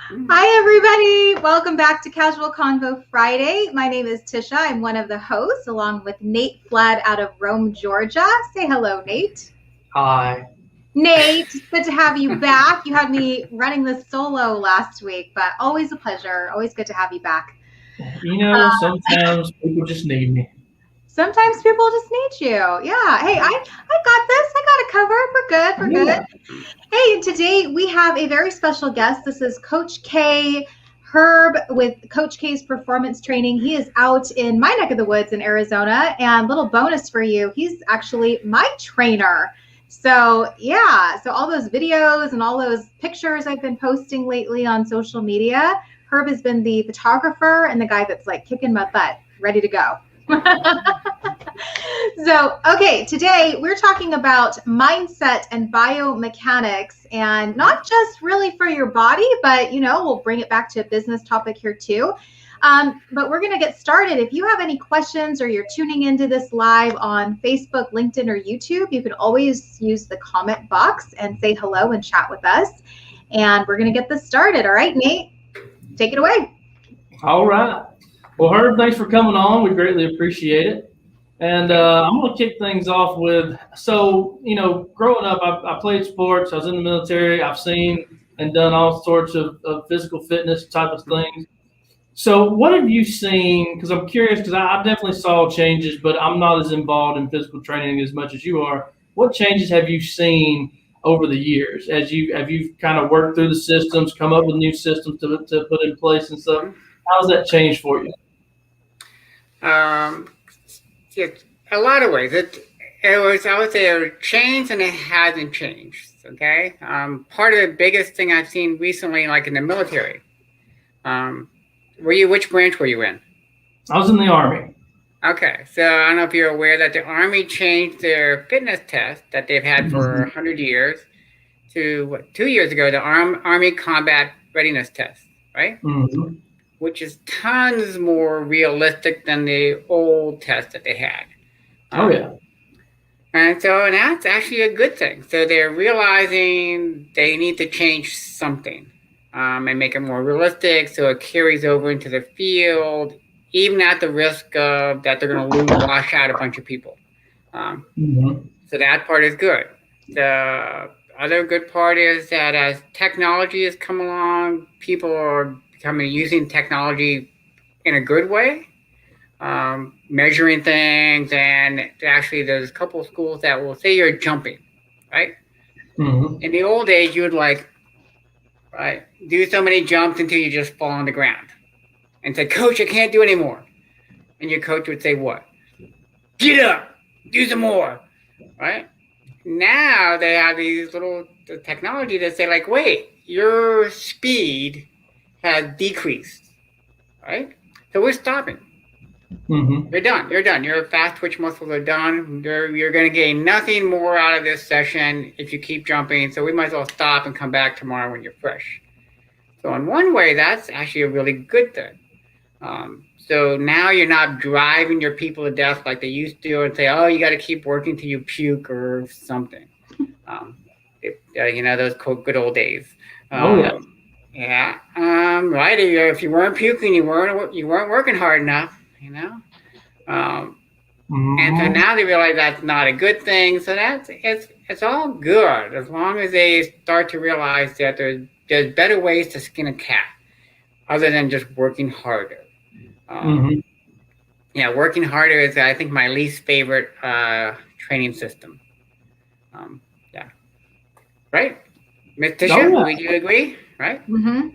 Hi, everybody. Welcome back to Casual Convo Friday. My name is Tisha. I'm one of the hosts, along with Nate Flad out of Rome, Georgia. Say hello, Nate. Hi. Nate, good to have you back. You had me running this solo last week, but always a pleasure. Always good to have you back. Sometimes people just need me. Sometimes people just need you. Yeah. Hey, I got this. I got it covered. We're good. We're good. Hey, today we have a very special guest. This is Coach K, Herb with Coach K's Performance Training. He is out in my neck of the woods in Arizona. And little bonus for you, he's actually my trainer. So yeah, so all those videos and all those pictures I've been posting lately on social media, Herb has been the photographer and the guy that's like kicking my butt, ready to go. So, okay, today we're talking about mindset and biomechanics, and not just really for your body, but we'll bring it back to a business topic here too. But we're going to get started. If you have any questions or you're tuning into this live on Facebook, LinkedIn, or YouTube, you can always use the comment box and say hello and chat with us. And we're going to get this started. All right, Nate, take it away. All right. Well, Herb, thanks for coming on. We greatly appreciate it. And I'm going to kick things off with, growing up, I played sports. I was in the military. I've seen and done all sorts of physical fitness type of things. So what have you seen? Because I'm curious, because I definitely saw changes, but I'm not as involved in physical training as much as you are. What changes have you seen over the years as you've kind of worked through the systems, come up with new systems to put in place and stuff? How's that changed for you? A lot of ways. I would say, it changed and it hasn't changed. Okay. Part of the biggest thing I've seen recently, like in the military, which branch were you in? I was in the Army. Okay. So I don't know if you're aware that the Army changed their fitness test that they've had for 100 years to 2 years ago, the Army Combat Readiness Test, right? Mm-hmm. Which is tons more realistic than the old test that they had. Oh, yeah. And that's actually a good thing. So they're realizing they need to change something and make it more realistic so it carries over into the field, even at the risk of that they're going to wash out a bunch of people. So that part is good. The other good part is that as technology has come along, people are using technology in a good way, measuring things, and actually there's a couple of schools that will say you're jumping, right? Mm-hmm. In the old days, you would do so many jumps until you just fall on the ground and say, "Coach, I can't do anymore." And your coach would say, "What? Get up, do some more," right? Now they have these little technology that say like, "Wait, your speed has decreased," right? So we're stopping. Mm-hmm. You're done. Your fast twitch muscles are done. You're going to gain nothing more out of this session if you keep jumping. So we might as well stop and come back tomorrow when you're fresh. So in one way, that's actually a really good thing. So now you're not driving your people to death like they used to and say, "Oh, you got to keep working till you puke or something." Those good old days. Yeah. Right. If you weren't puking, you weren't working hard enough. And so now they realize that's not a good thing. So it's all good as long as they start to realize that there's better ways to skin a cat other than just working harder. Yeah, working harder is, I think, my least favorite training system. Yeah. Right? Ms. Tisha, would you agree? Right? Mm-hmm.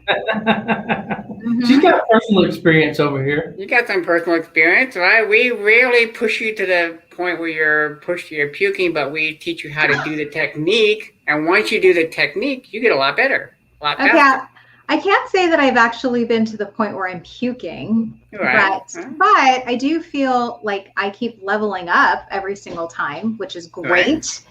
She's got personal experience over here. You got some personal experience, right? We rarely push you to the point where you're puking, but we teach you how to do the technique. And once you do the technique, you get a lot better, a lot faster. Okay. I can't say that I've actually been to the point where I'm puking, right. but I do feel like I keep leveling up every single time, which is great.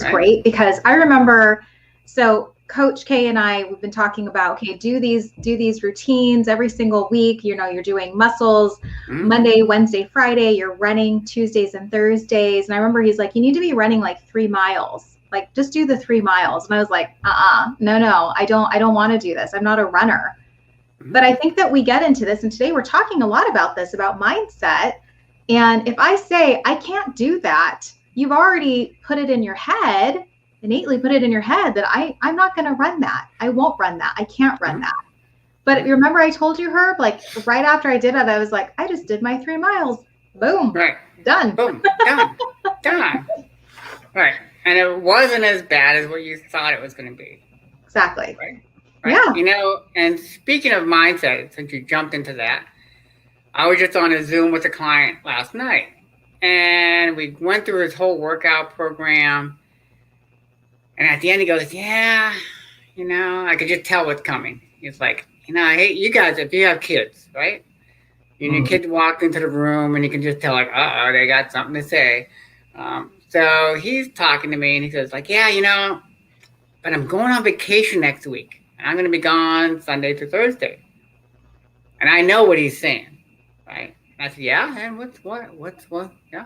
Great because I remember, so Coach K and we've been talking about, okay, do these routines every single week. You're doing muscles Monday, Wednesday, Friday, you're running Tuesdays and Thursdays. And I remember he's like, you need to be running like 3 miles, like just do the 3 miles. And I was like, no, I don't want to do this. I'm not a runner. But I think that we get into this, and today we're talking a lot about this, about mindset. And if I say, I can't do that, you've already put it in your head, innately put it in your head that I'm not going to run that. I won't run that. I can't run that. But remember I told you, Herb, like right after I did it, I was like, I just did my 3 miles. Boom. Right. Done. Boom. Done. Right. And it wasn't as bad as what you thought it was going to be. Exactly. Right. Yeah. You know, and speaking of mindset, since you jumped into that, I was just on a Zoom with a client last night, and we went through his whole workout program. And at the end, he goes, yeah, you know, I could just tell what's coming. He's like, you know, I hate you guys if you have kids, right? And your kid walked into the room and you can just tell, like, they got something to say. So he's talking to me and he says, like, yeah, you know, but I'm going on vacation next week. And I'm going to be gone Sunday through Thursday. And I know what he's saying, right? And I said, yeah, and what? Yeah.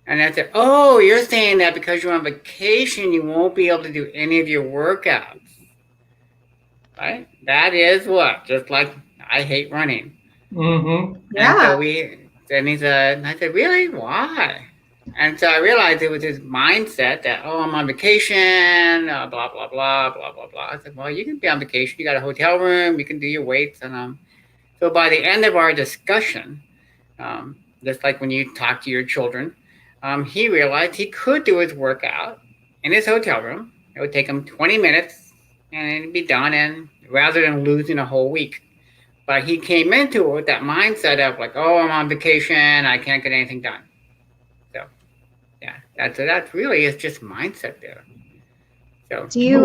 And I said, oh, you're saying that because you're on vacation, you won't be able to do any of your workouts. Right? That is what? Just like I hate running. Mm-hmm. Yeah. And he said, I said, really? Why? And so I realized it was his mindset that, oh, I'm on vacation, blah, blah, blah, blah, blah, blah. I said, well, you can be on vacation. You got a hotel room. You can do your weights. And so by the end of our discussion, just like when you talk to your children, he realized he could do his workout in his hotel room. It would take him 20 minutes and it'd be done, and rather than losing a whole week. But he came into it with that mindset of like, oh, I'm on vacation, I can't get anything done. So, yeah, that's really, it's just mindset there. So, do you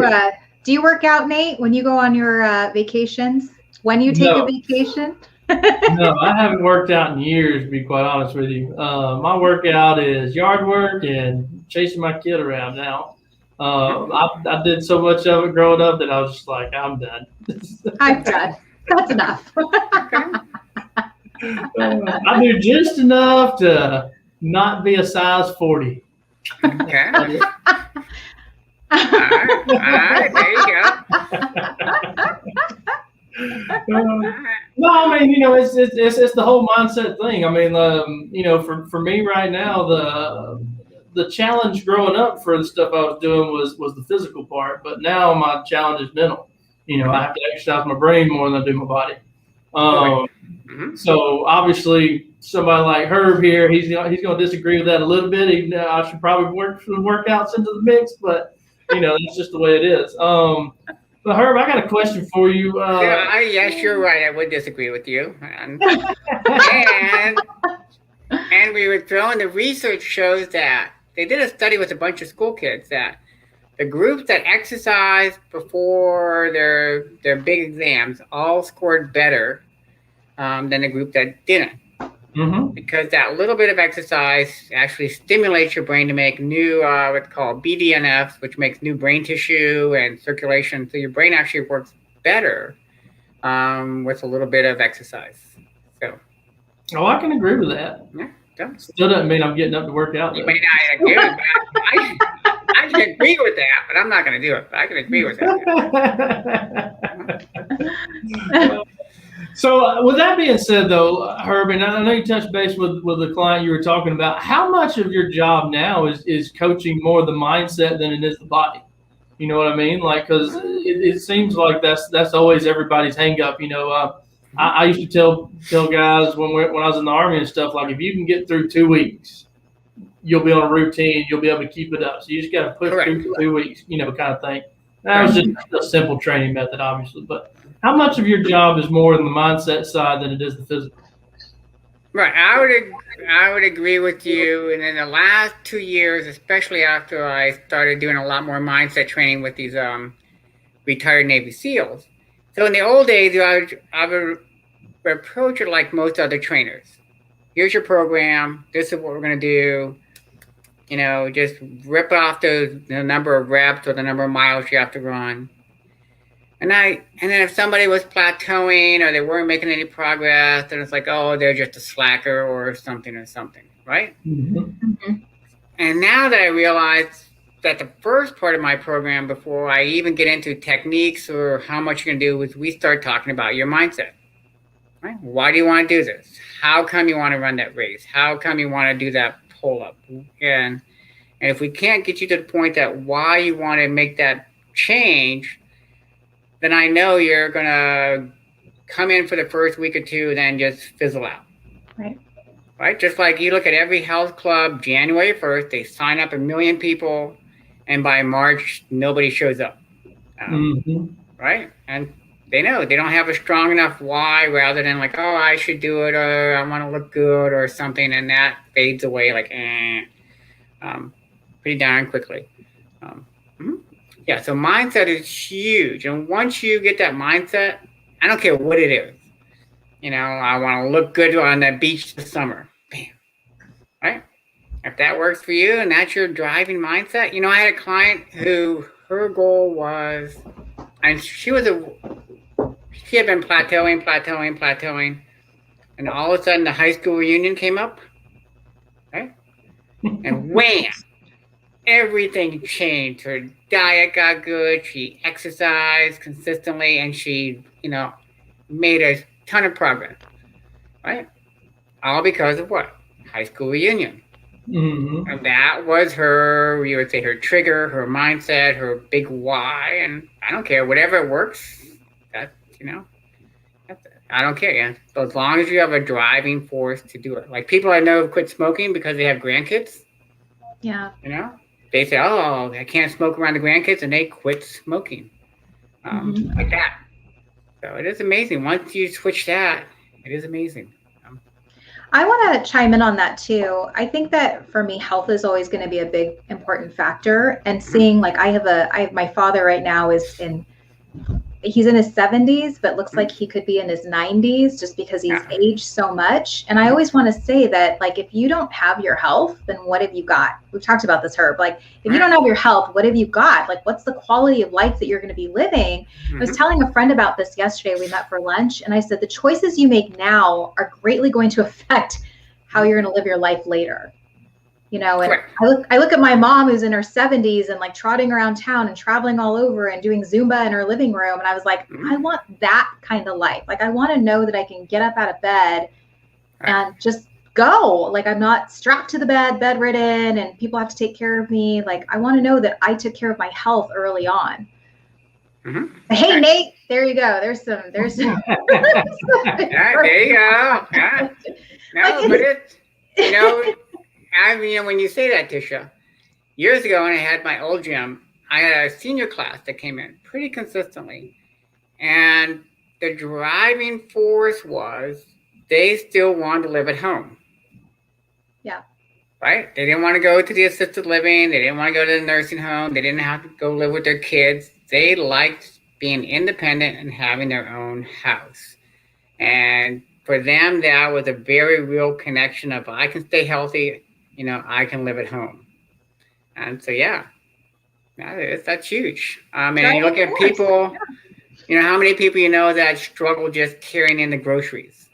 work out, Nate, when you go on your vacations? When you take a vacation? No, I haven't worked out in years, to be quite honest with you. My workout is yard work and chasing my kid around now. I did so much of it growing up that I was just like, I'm done. I'm done. That's enough. I do just enough to not be a size 40. Okay. All right, there you go. No, I mean, you know, it's the whole mindset thing. I mean, you know, for me right now, the challenge growing up for the stuff I was doing was the physical part, but now my challenge is mental. You know, I have to exercise my brain more than I do my body. So obviously, somebody like Herb here, he's going to disagree with that a little bit. I should probably work some workouts into the mix, but you know, that's just the way it is. But Herb, I got a question for you. Yes, you're right. I would disagree with you. And we were throwing, the research shows that they did a study with a bunch of school kids that the groups that exercised before their big exams all scored better than the group that didn't. Mm-hmm. Because that little bit of exercise actually stimulates your brain to make new, what's called BDNFs, which makes new brain tissue and circulation. So your brain actually works better with a little bit of exercise. So. Oh, I can agree with that. Yeah. Still doesn't mean I'm getting up to work out. You may not agree with that. I can agree with that, but I'm not going to do it. But I can agree with that. So with that being said, though, Herb, and I know you touched base with the client you were talking about. How much of your job now is coaching more the mindset than it is the body? You know what I mean? Like, because it seems like that's always everybody's hang up. You know, I used to tell guys when I was in the Army and stuff, like, if you can get through 2 weeks, you'll be on a routine. You'll be able to keep it up. So you just got to push through 2 weeks, you know, kind of thing. That was just a simple training method, obviously. But how much of your job is more in the mindset side than it is the physical? Right. I would agree with you. And in the last 2 years, especially after I started doing a lot more mindset training with these retired Navy SEALs. So in the old days, I would approach it like most other trainers. Here's your program. This is what we're going to do. You know, just rip off the number of reps or the number of miles you have to run. And then if somebody was plateauing or they weren't making any progress, then it's like, oh, they're just a slacker or something, right? Mm-hmm. And now that I realize that the first part of my program, before I even get into techniques or how much you're going to do, is we start talking about your mindset. Right? Why do you want to do this? How come you want to run that race? How come you want to do that pull-up? And if we can't get you to the point that why you want to make that change, then I know you're going to come in for the first week or two and then just fizzle out. Right? Just like you look at every health club, January 1st, they sign up 1 million people, and by March, nobody shows up. Right? And they know they don't have a strong enough why, rather than like, oh, I should do it, or I want to look good or something, and that fades away like, pretty darn quickly. Yeah, so mindset is huge. And once you get that mindset, I don't care what it is. I want to look good on that beach this summer. Bam. Right? If that works for you and that's your driving mindset. I had a client who her goal was, and she had been plateauing. And all of a sudden the high school reunion came up. Right? And wham! Everything changed. Her diet got good. She exercised consistently, and she, made a ton of progress. Right? All because of what? High school reunion. And that was her, you would say, her trigger, her mindset, her big why. And I don't care, whatever works. That, I don't care. Yeah. So as long as you have a driving force to do it. Like people I know quit smoking because they have grandkids. Yeah. They say, oh, I can't smoke around the grandkids, and they quit smoking. Like that. So it is amazing. Once you switch that, it is amazing. I want to chime in on that too. I think that for me, health is always going to be a big important factor. And seeing, like, I have my father right now he's in his 70s, but looks like he could be in his 90s just because he's aged so much. And I always want to say that, like, if you don't have your health, then what have you got? We've talked about this, Herb. Like, if you don't have your health, what have you got? Like, what's the quality of life that you're going to be living? I was telling a friend about this yesterday. We met for lunch, and I said, the choices you make now are greatly going to affect how you're going to live your life later. And I look at my mom who's in her 70s and like trotting around town and traveling all over and doing Zumba in her living room. And I was like, I want that kind of life. Like, I want to know that I can get up out of bed and just go. Like, I'm not strapped to the bed, bedridden, and people have to take care of me. Like, I want to know that I took care of my health early on. Hey, Nate, there you go. There's some. There you go. Yeah. No, but it's, when you say that, Tisha, years ago when I had my old gym, I had a senior class that came in pretty consistently. And the driving force was they still wanted to live at home. Yeah. Right? They didn't want to go to the assisted living. They didn't want to go to the nursing home. They didn't have to go live with their kids. They liked being independent and having their own house. And for them, that was a very real connection of, I can stay healthy, I can live at home. And so, that's huge. And you look at people, how many people that struggle just carrying in the groceries,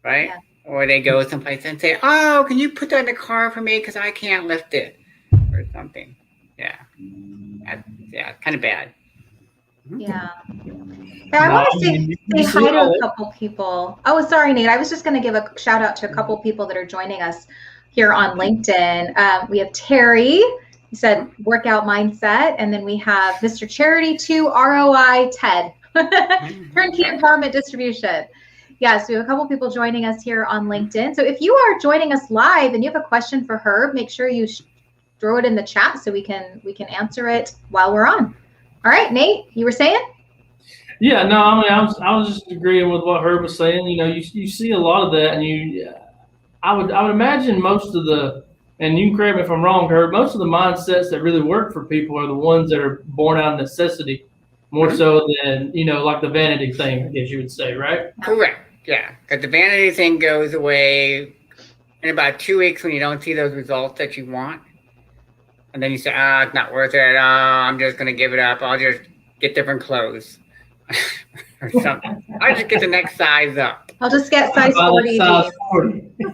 right? Yeah. Or they go someplace and say, oh, can you put that in the car for me because I can't lift it or something. Yeah. Kind of bad. Yeah. I want to say hi to a couple people. Oh, sorry, Nate. I was just going to give a shout out to a couple people that are joining us here on LinkedIn. We have Terry, he said workout mindset. And then we have Mr. Charity 2 ROI Ted, turnkey empowerment distribution. Yes, we have a couple people joining us here on LinkedIn. So if you are joining us live and you have a question for Herb, make sure you throw it in the chat so we can answer it while we're on. All right, Nate, you were saying? Yeah, no, I was just agreeing with what Herb was saying. You see a lot of that, and I would imagine most of the, and you can correct me if I'm wrong, Herb, most of the mindsets that really work for people are the ones that are born out of necessity, more so than like the vanity thing, I guess you would say, right? Correct. Yeah, because the vanity thing goes away in about 2 weeks when you don't see those results that you want. And then you say, it's not worth it. I'm just going to give it up. I'll just get different clothes or something. I'll just get the next size up. I'll just get size 40 jeans.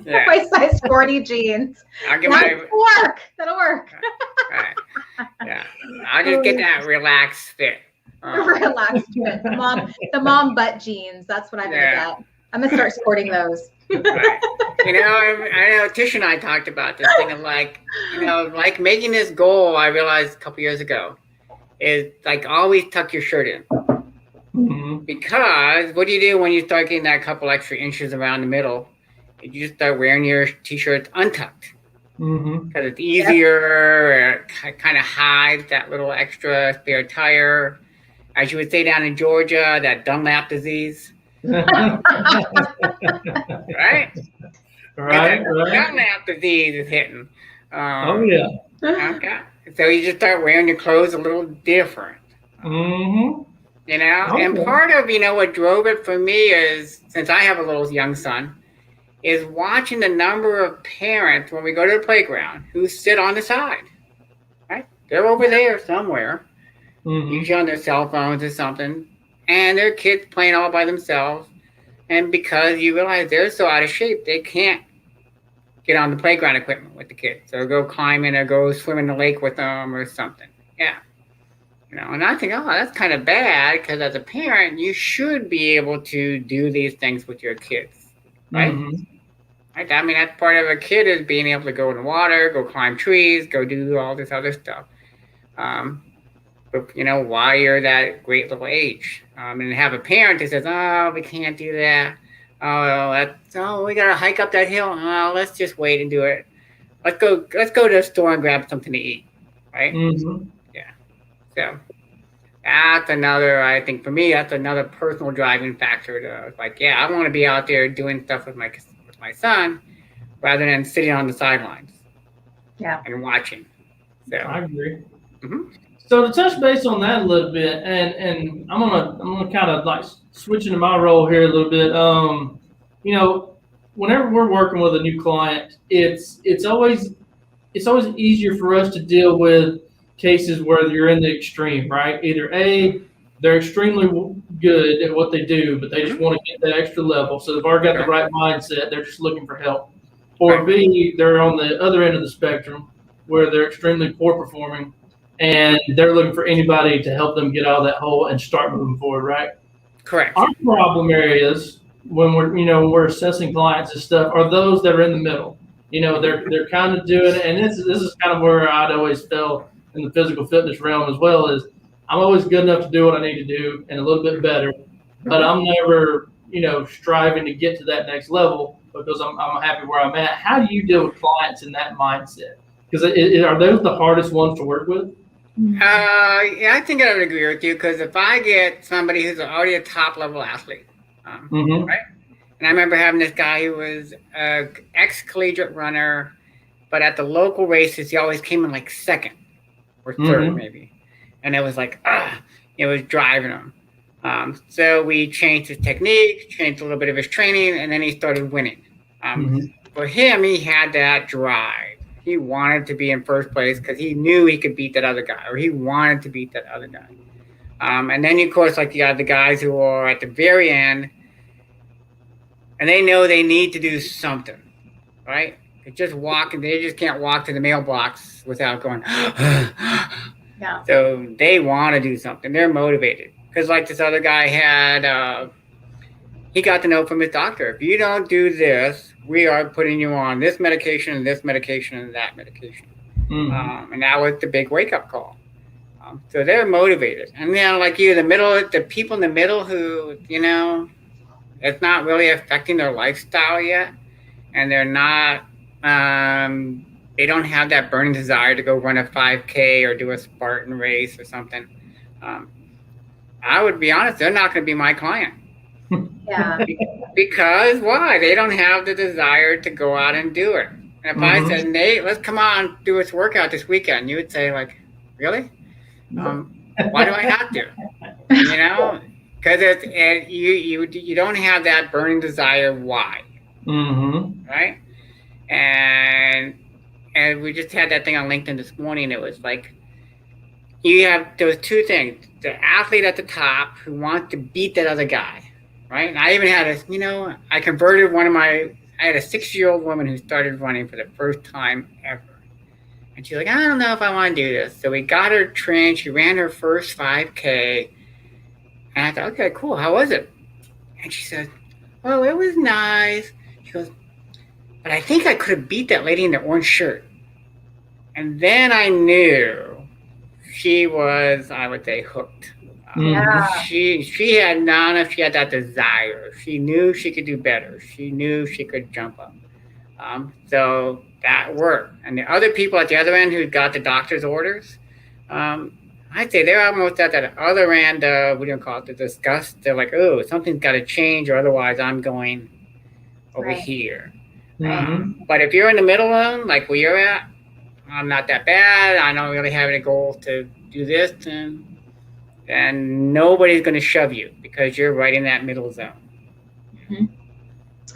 Yeah. My size 40 jeans. I'll get That'll work. Right. Yeah, I'll just get that relaxed fit. Relaxed fit. The mom butt jeans. That's what I'm gonna get. I'm gonna start sporting those. Right. I know Tish and I talked about this thing of like making this goal. I realized a couple years ago is like always tuck your shirt in. Mm-hmm. Because what do you do when you start getting that couple extra inches around the middle? You just start wearing your t-shirt untucked. Because it's easier, kind of hides that little extra spare tire. As you would say down in Georgia, that Dunlap disease. Right? Right. Dunlap disease is hitting. Oh, yeah. Okay. So you just start wearing your clothes a little different. And part of, what drove it for me is, since I have a little young son, is watching the number of parents when we go to the playground who sit on the side, right? They're over there somewhere, usually on their cell phones or something, and their kids playing all by themselves. And because you realize they're so out of shape, they can't get on the playground equipment with the kids, or go climbing or go swim in the lake with them or something. Yeah. And I think, that's kind of bad, because as a parent, you should be able to do these things with your kids, right? Right? I mean, that's part of a kid, is being able to go in the water, go climb trees, go do all this other stuff. But, while you're that great little age. And have a parent that says, we can't do that. We got to hike up that hill. Let's just wait and do it. Let's go to the store and grab something to eat, right? Yeah. So that's another, I think for me, that's another personal driving factor to, like, I want to be out there doing stuff with my son rather than sitting on the sidelines. Yeah. And watching. So I agree. So to touch base on that a little bit, and I'm gonna kind of like switch into my role here a little bit. Whenever we're working with a new client, it's always easier for us to deal with cases where you're in the extreme, right? Either A, they're extremely good at what they do, but they just want to get that extra level. So they've already got the right mindset. They're just looking for help. Or B, they're on the other end of the spectrum where they're extremely poor performing, and they're looking for anybody to help them get out of that hole and start moving forward, right? Correct. Our problem areas when we're assessing clients and stuff are those that are in the middle. They're kind of doing it, and this is kind of where I'd always felt in the physical fitness realm as well, is I'm always good enough to do what I need to do and a little bit better, but I'm never, striving to get to that next level because I'm happy where I'm at. How do you deal with clients in that mindset? Because are those the hardest ones to work with? I think I would agree with you, because if I get somebody who's already a top level athlete, right? And I remember having this guy who was an ex-collegiate runner, but at the local races, he always came in like second or third, maybe. And it was like, it was driving him. So we changed his technique, changed a little bit of his training, and then he started winning. For him, he had that drive. He wanted to be in first place because he knew he could beat that other guy, or he wanted to beat that other guy. And then, of course, like you got the guys who are at the very end, and they know they need to do something, right? They just can't walk to the mailbox without going, Yeah. So they want to do something. They're motivated. Because like this other guy had, he got the note from his doctor. If you don't do this, we are putting you on this medication and this medication and that medication. And that was the big wake-up call. So they're motivated. And then like you, the people in the middle who, it's not really affecting their lifestyle yet. And they're not, they don't have that burning desire to go run a 5K or do a Spartan race or something. I would be honest, they're not going to be my client. Yeah. Because why? They don't have the desire to go out and do it. And if I said, Nate, let's come on, do this workout this weekend, you would say like, really? Why do I have to? Because you don't have that burning desire. Why? Right? And we just had that thing on LinkedIn this morning. It was like, there was two things: the athlete at the top who wants to beat that other guy, right? And I even had I converted I had a 6-year-old woman who started running for the first time ever, And she's like, I don't know if I want to do this. So we got her trained. She ran her first 5K. And I thought, okay, cool. How was it? And she said, oh, it was nice. She goes, but I think I could have beat that lady in the orange shirt. And then I knew she was, I would say, hooked. Yeah. She had none of, she had that desire. She knew she could do better. She knew she could jump up. So that worked. And the other people at the other end who got the doctor's orders, I'd say they're almost at that other end, what do you call it, the disgust. They're like, oh, something's got to change, or otherwise I'm going over here. But if you're in the middle one, like where you're at, I'm not that bad, I don't really have any goals to do this, and nobody's going to shove you because you're right in that middle zone. Mm-hmm.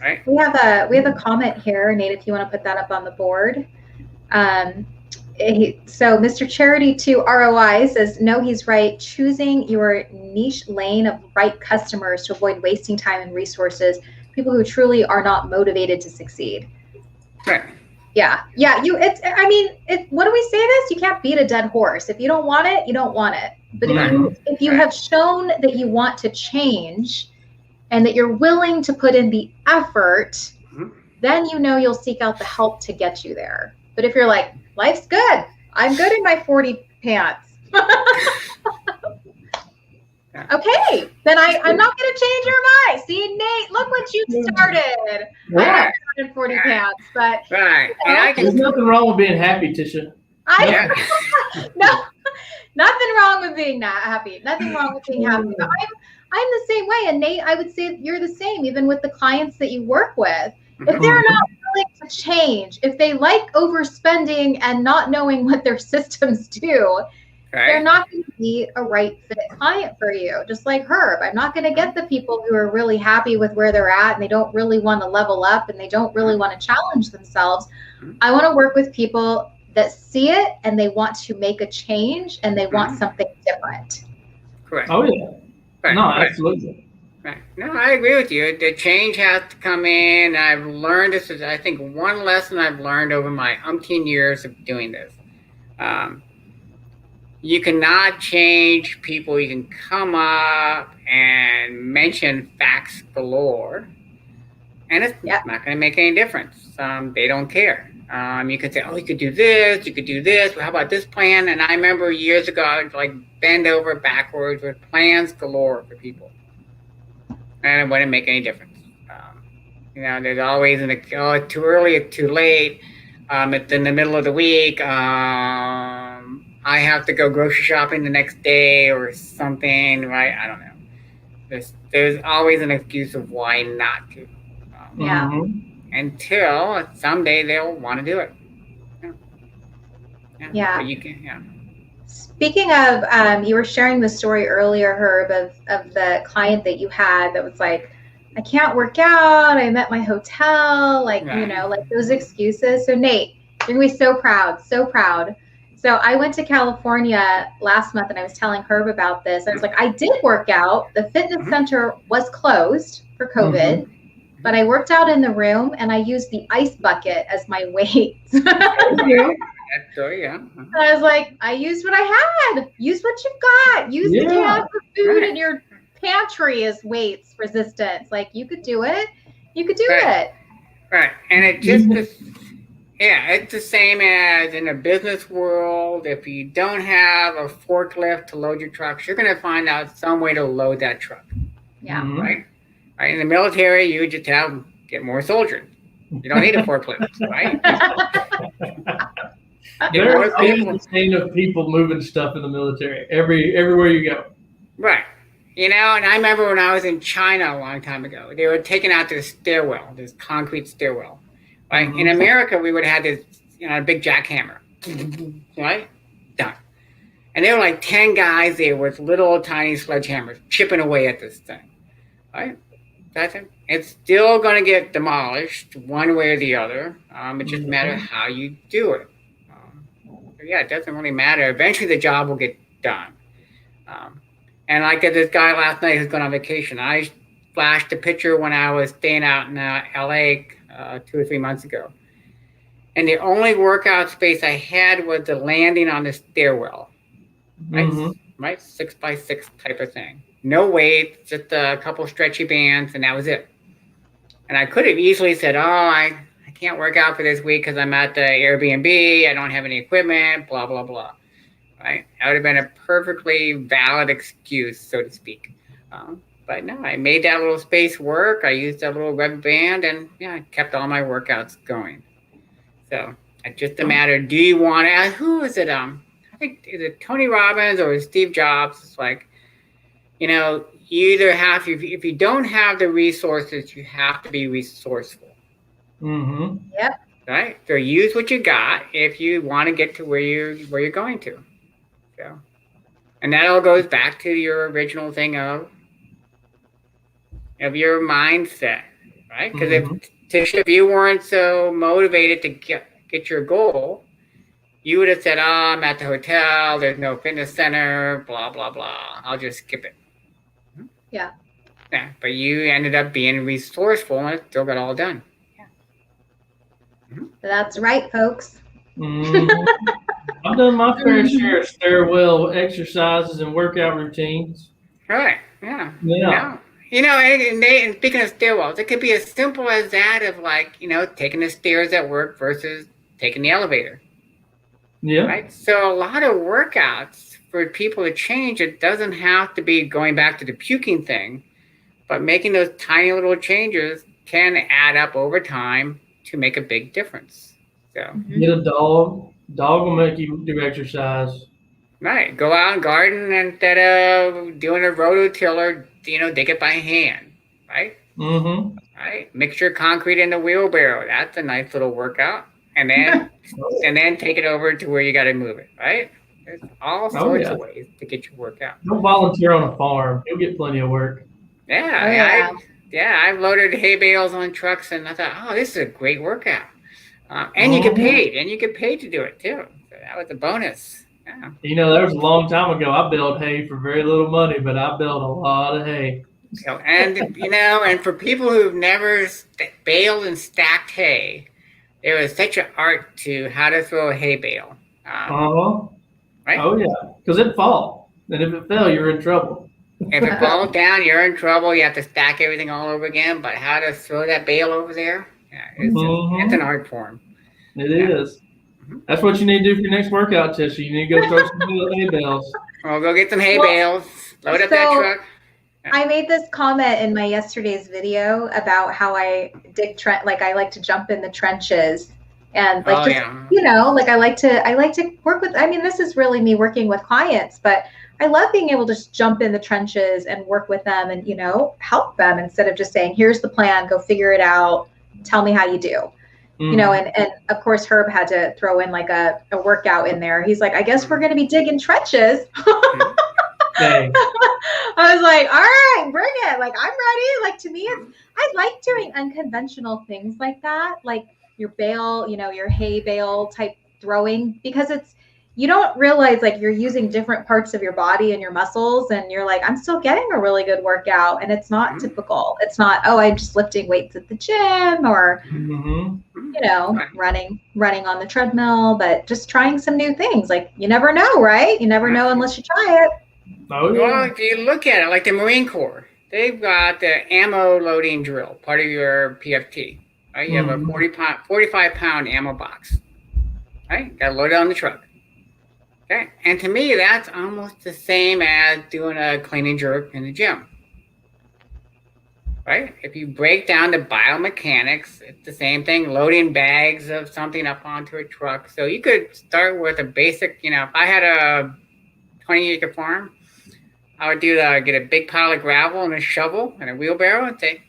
Right? We have a comment here, Nate, if you want to put that up on the board. So Mr. Charity 2 ROI says, no, he's right. Choosing your niche lane of right customers to avoid wasting time and resources, people who truly are not motivated to succeed. Right. Yeah. What do we say this? You can't beat a dead horse. If you don't want it, you don't want it. But if you have shown that you want to change and that you're willing to put in the effort, then you'll seek out the help to get you there. But if you're like, life's good, I'm good in my 40 pants. Okay, then I'm not going to change your mind. See, Nate, look what you started. Right. I'm in 40 pants, but right. There's nothing wrong with being happy, Tisha. No, nothing wrong with being not happy. Nothing wrong with being happy. But I'm the same way, and Nate, I would say you're the same, even with the clients that you work with. If they're not willing to change, if they like overspending and not knowing what their systems do, they're not going to be a right fit client for you. Just like Herb, I'm not going to get the people who are really happy with where they're at and they don't really want to level up and they don't really want to challenge themselves. I want to work with people that see it and they want to make a change and they want something different. Correct. Oh, yeah. Right. No, absolutely. Right. No, I agree with you. The change has to come in. I've learned this is, I think, one lesson I've learned over my umpteen years of doing this. You cannot change people. You can come up and mention facts galore, and it's not going to make any difference. They don't care. You could say, oh, you could do this, well, how about this plan? And I remember years ago, I would like bend over backwards with plans galore for people. And it wouldn't make any difference. There's always too early, too late. It's in the middle of the week. I have to go grocery shopping the next day or something, right? I don't know. There's always an excuse of why not to. Until someday they'll want to do it. Yeah. But you can, Speaking of, you were sharing the story earlier, Herb, of the client that you had that was like, I can't work out. I'm at my hotel, like those excuses. So Nate, you're gonna be so proud, so proud. So I went to California last month and I was telling Herb about this. I was like, I did work out. The fitness center was closed for COVID, but I worked out in the room and I used the ice bucket as my weight. I was like, I used what I had. Use what you've got. Use the can for food in your pantry as weights resistance. Like you could do it. You could do it. Right. And it just it's the same as in the business world. If you don't have a forklift to load your trucks, you're going to find out some way to load that truck. Yeah. Right. In the military, you just get more soldiers. You don't need a forklift, right? There's a chain of people moving stuff in the military everywhere you go. Right. And I remember when I was in China a long time ago, they were taking out this stairwell, this concrete stairwell. Right? In America, we would have had this, a big jackhammer. Right? Done. And there were like 10 guys there with little tiny sledgehammers chipping away at this thing. Right? That's it. It's still going to get demolished one way or the other. It just matters how you do it. It doesn't really matter. Eventually, the job will get done. And like this guy last night who's going on vacation, I flashed a picture when I was staying out in L.A. 2 or 3 months ago. And the only workout space I had was the landing on the stairwell. Right? Mm-hmm. Right? 6x6 type of thing. No weights, just a couple stretchy bands, and that was it. And I could have easily said, oh, I can't work out for this week because I'm at the Airbnb, I don't have any equipment, blah, blah, blah. Right? That would have been a perfectly valid excuse, so to speak. But no, I made that little space work. I used that little rubber band, and yeah, I kept all my workouts going. So it's just a matter, do you want to, who is it? I think, is it Tony Robbins or Steve Jobs? It's like, you either have, if you don't have the resources, you have to be resourceful. Mm-hmm. Yep. Right? So use what you got if you want to get to where you're going to. So, and that all goes back to your original thing of your mindset, right? Because if you weren't so motivated to get your goal, you would have said, oh, I'm at the hotel, there's no fitness center, blah, blah, blah. I'll just skip it. Yeah. Yeah, but you ended up being resourceful and it still got all done. Yeah. That's right, folks. Mm-hmm. I've done my fair share of stairwell exercises and workout routines. Right, yeah. Yeah. And speaking of stairwells, it could be as simple as that of like, taking the stairs at work versus taking the elevator. Yeah. Right? So a lot of workouts for people to change, it doesn't have to be going back to the puking thing, but making those tiny little changes can add up over time to make a big difference. So get a dog. Dog will make you do exercise. Right. Go out and garden instead of doing a rototiller, dig it by hand. Right? Mm-hmm. Right. Mix your concrete in the wheelbarrow. That's a nice little workout. And then take it over to where you got to move it. Right? There's all sorts of ways to get your workout. Don't volunteer on a farm. You'll get plenty of work. Yeah. I've loaded hay bales on trucks, and I thought, oh, this is a great workout. And you get paid. And you get paid to do it, too. So that was a bonus. Yeah. There was a long time ago, I baled hay for very little money, but I baled a lot of hay. And for people who've never baled and stacked hay, there was such an art to how to throw a hay bale. Right? Oh, yeah. Because it'd fall. And if it fell, you're in trouble. If it falls down, you're in trouble. You have to stack everything all over again. But how to throw that bale over there, it's an art form. It is. That's what you need to do for your next workout, Tisha. You need to go throw some hay bales. Well, go get some hay bales. Load up that truck. I made this comment in my yesterday's video about how I dig I like to jump in the trenches and I like to work with. I mean, this is really me working with clients, but I love being able to just jump in the trenches and work with them and help them instead of just saying, "Here's the plan, go figure it out, tell me how you do." And of course Herb had to throw in like a workout in there. He's like, I guess we're going to be digging trenches. I was like, all right, bring it. Like, I'm ready. Like, to me, I like doing unconventional things like that. Like your bale, your hay bale type throwing, because you don't realize like you're using different parts of your body and your muscles, and you're like, I'm still getting a really good workout, and it's not typical. It's not, oh, I'm just lifting weights at the gym or running on the treadmill, but just trying some new things. Like, you never know, right? You never know unless you try it. Oh, yeah. Well, if you look at it, like the Marine Corps, they've got the ammo loading drill, part of your PFT. Right? You have a 45-pound ammo box. Right? Got to load it on the truck. Okay. And to me, that's almost the same as doing a clean and jerk in the gym. Right? If you break down the biomechanics, it's the same thing, loading bags of something up onto a truck. So you could start with a basic, if I had a 20-acre farm, I would get a big pile of gravel and a shovel and a wheelbarrow and say,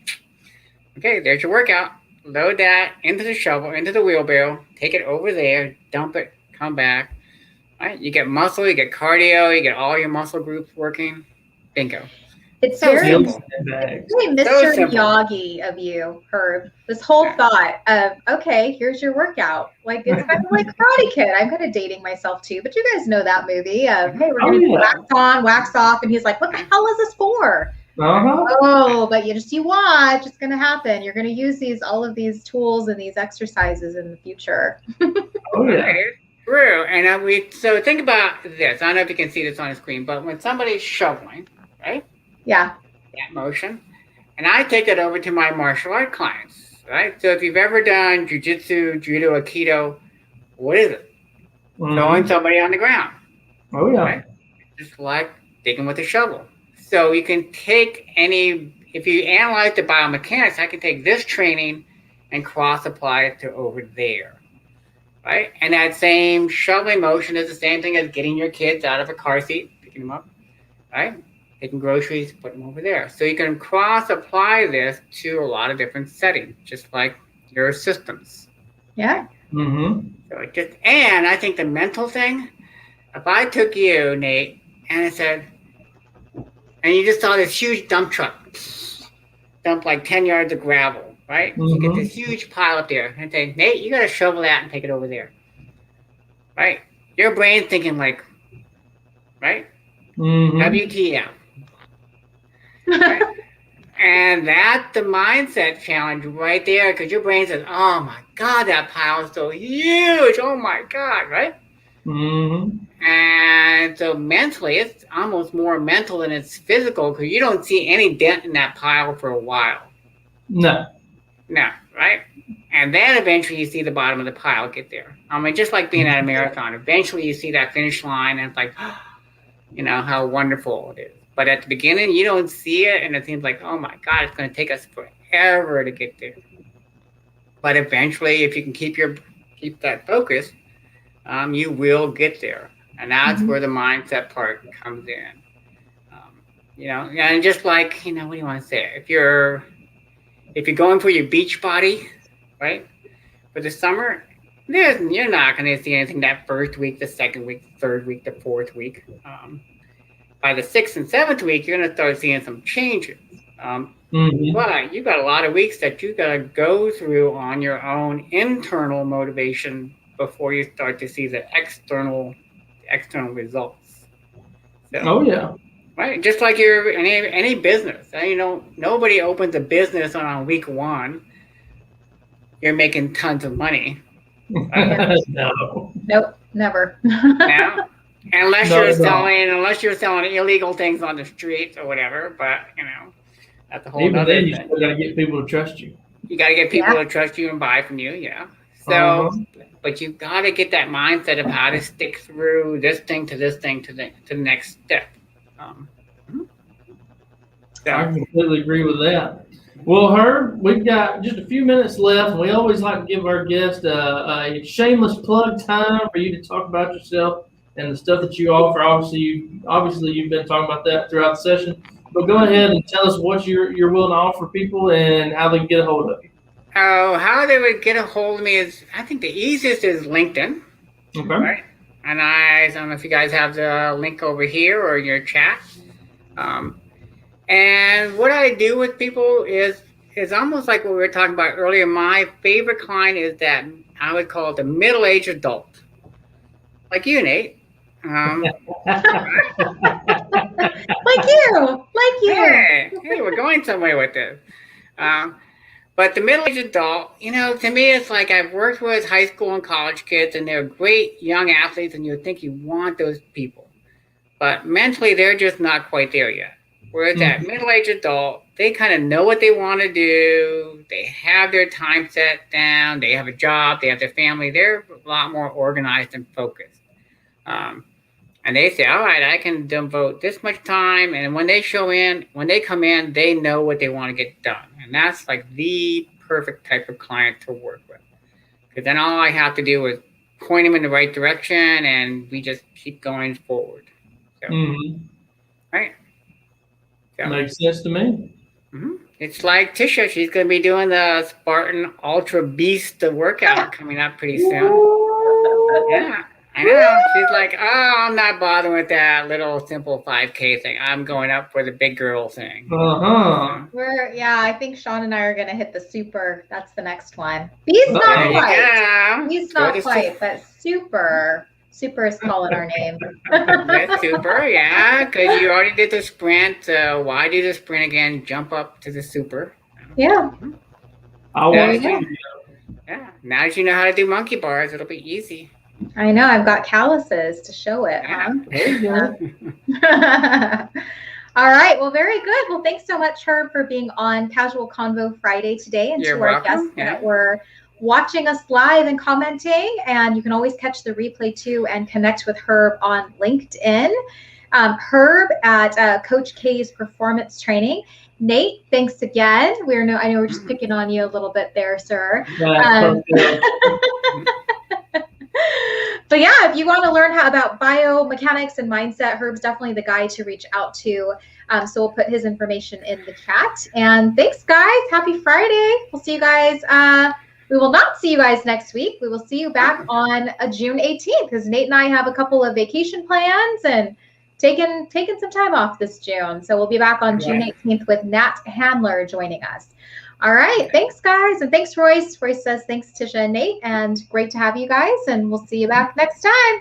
okay, there's your workout. Load that into the shovel, into the wheelbarrow, take it over there, dump it, come back. Right? You get muscle, you get cardio, you get all your muscle groups working. Bingo. It's so very simple. Mr. Miyagi of you, Herb. This whole thought of, okay, here's your workout. Like, it's kind of like Karate Kid. I'm kind of dating myself too, but you guys know that movie of, hey, we're going to wax on, wax off. And he's like, what the hell is this for? Oh, but you watch, it's going to happen. You're going to use all of these tools and these exercises in the future. Oh yeah. Right. True. And so think about this. I don't know if you can see this on the screen, but when somebody's shoveling, right? Yeah. That motion. And I take that over to my martial art clients, right? So if you've ever done jujitsu, judo, aikido, what is it? Throwing somebody on the ground. Oh yeah. Right? Just like digging with a shovel. So you can take if you analyze the biomechanics, I can take this training and cross apply it to over there. Right? And that same shoveling motion is the same thing as getting your kids out of a car seat, picking them up, right? Taking groceries, putting them over there. So you can cross apply this to a lot of different settings, just like your systems. Yeah. So and I think the mental thing, if I took you, Nate, and I said, and you just saw this huge dump truck dump like 10 yards of gravel, right? You get this huge pile up there and say, Nate, you got to shovel that and take it over there, right? Your brain's thinking like, right? WTF. Right? And that's the mindset challenge right there, because your brain says, oh my God, that pile is so huge. Oh my God, right? And so mentally, it's almost more mental than it's physical, because you don't see any dent in that pile for a while. No, right? And then eventually you see the bottom of the pile get there. I mean, just like being at a marathon, eventually you see that finish line and it's like, how wonderful it is. But at the beginning, you don't see it, and it seems like, oh my God, it's going to take us forever to get there. But eventually, if you can keep that focus, you will get there. And that's where the mindset part comes in. And just like, what do you want to say? If you're going for your beach body, right, for the summer, you're not going to see anything that first week, the second week, the third week, the fourth week. By the 6th and 7th week, you're going to start seeing some changes. But you've got a lot of weeks that you got to go through on your own internal motivation before you start to see the external results. So, oh yeah. Right, just like any business. Nobody opens a business on week 1. You're making tons of money. No. Nope, never. Now, unless you're selling illegal things on the streets or whatever, but that's a whole Even other then, thing. you still got to get people to trust you. You got to get people to trust you and buy from you, yeah. So, but you got to get that mindset of how to stick through this thing to this thing to the next step. I completely agree with that. Well, Herb, we've got just a few minutes left, and we always like to give our guests a shameless plug time for you to talk about yourself and the stuff that you offer. Obviously, you've been talking about that throughout the session. But go ahead and tell us what you're willing to offer people and how they can get a hold of you. Oh, how they would get a hold of me is, I think the easiest is LinkedIn. Okay. Right? And I don't know if you guys have the link over here or in your chat. And what I do with people is almost like what we were talking about earlier. My favorite client is that I would call it the middle-aged adult, like you, Nate. Like you. Hey, we're going somewhere with this. But the middle-aged adult, to me, it's like I've worked with high school and college kids, and they're great young athletes, and you think you want those people. But mentally, they're just not quite there yet. Whereas that middle-aged adult, they kind of know what they want to do. They have their time set down. They have a job. They have their family. They're a lot more organized and focused. And they say, all right, I can devote this much time. And when they come in, they know what they want to get done. And that's like the perfect type of client to work with. Because then all I have to do is point them in the right direction, and we just keep going forward. So, right? So, makes sense to me. It's like Tisha. She's going to be doing the Spartan Ultra Beast workout coming up pretty soon. Yeah. I know. She's like, oh, I'm not bothering with that little simple 5K thing. I'm going up for the big girl thing. I think Sean and I are going to hit the super. That's the next one. Beast not quite. Beast not quite, but super Super is calling our name. That's super, yeah, because you already did the sprint. So why do the sprint again? Jump up to the super. Yeah. There you go. Yeah. Now that you know how to do monkey bars, it'll be easy. I know. I've got calluses to show it. Yeah. There you go. All right. Well, very good. Well, thanks so much, Herb, for being on Casual Convo Friday today, and You're to our welcome. guests that were watching us live and commenting. And you can always catch the replay too and connect with Herb on LinkedIn. Herb at Coach K's Performance Training. Nate, thanks again. I know we're just picking on you a little bit there, sir. But yeah, if you want to learn about biomechanics and mindset, Herb's definitely the guy to reach out to. So we'll put his information in the chat. And thanks, guys. Happy Friday. We'll see you guys. We will not see you guys next week. We will see you back on June 18th because Nate and I have a couple of vacation plans and taking some time off this June. So we'll be back on June 18th with Nat Handler joining us. All right. Thanks, guys. And thanks, Royce. Royce says thanks, Tisha and Nate. And great to have you guys. And we'll see you back next time.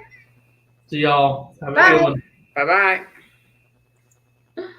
See y'all. Have a Bye. good one. Bye-bye.